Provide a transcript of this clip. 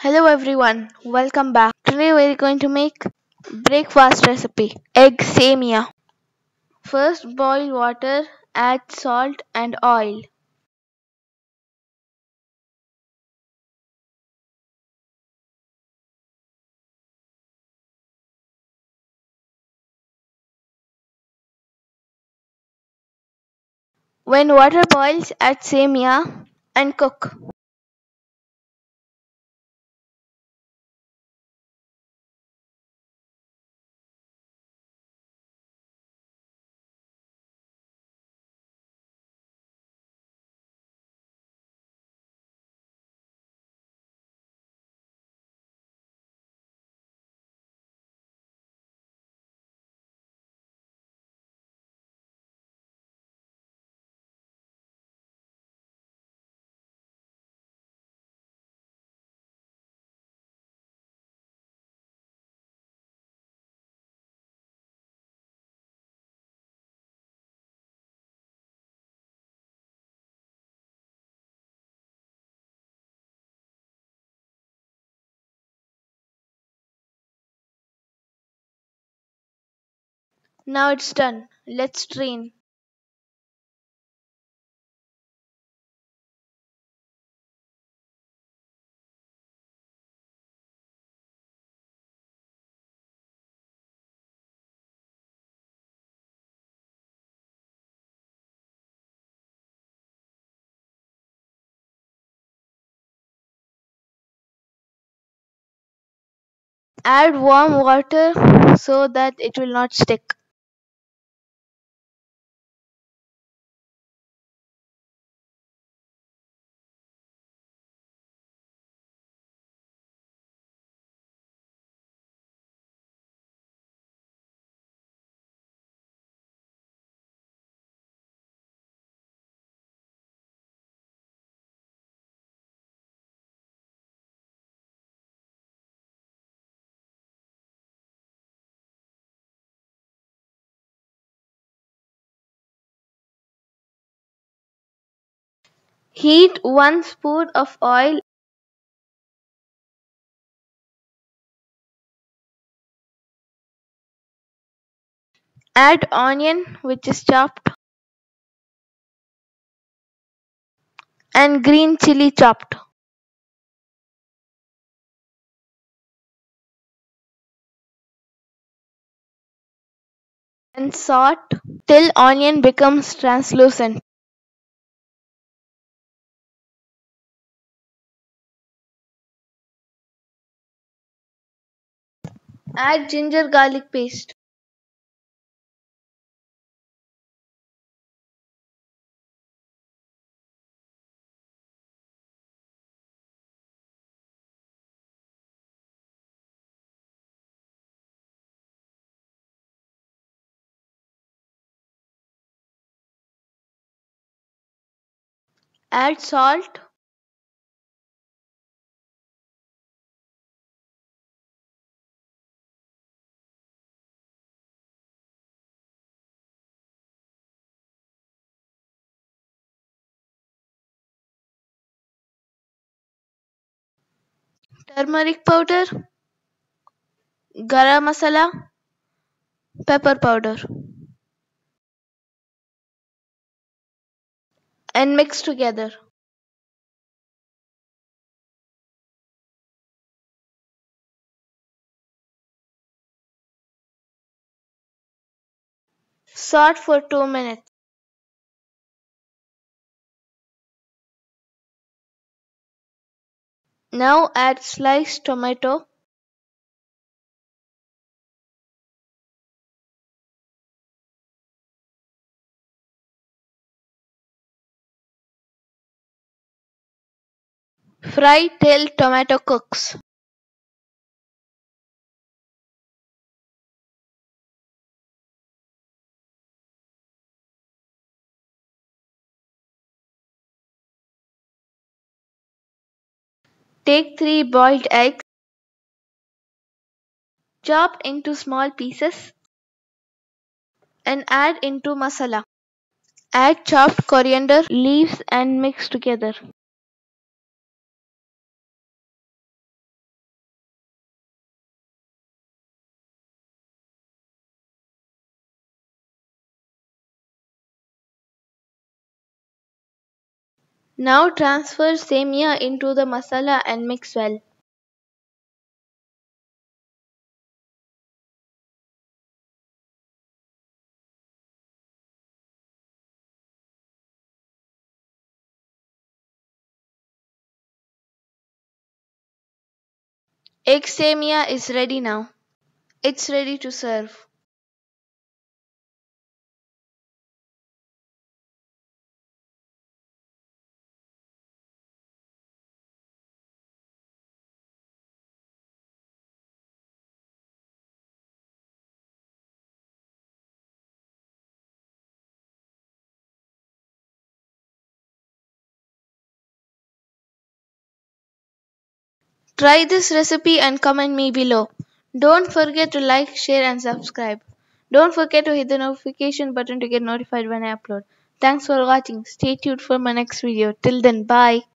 Hello everyone, welcome back. Today we're going to make breakfast recipe egg Semiya. First boil water, add salt and oil. When water boils, add Semiya and cook. Now it's done. Let's strain. Add warm water so that it will not stick. Heat 1 spoon of oil. Add onion which is chopped and green chili chopped. And salt till onion becomes translucent. Add ginger garlic paste. Add salt turmeric powder, garam masala, pepper powder, and mix together. Saute for 2 minutes. Now add sliced tomato, fry till tomato cooks. Take 3 boiled eggs, chop into small pieces, and add into masala. Add chopped coriander leaves and mix together. Now transfer semiya into the masala and mix well. Egg semiya is ready now. It's ready to serve. Try this recipe and comment me below. Don't forget to like, share and subscribe. Don't forget to hit the notification button to get notified when I upload. Thanks for watching. Stay tuned for my next video. Till then, bye.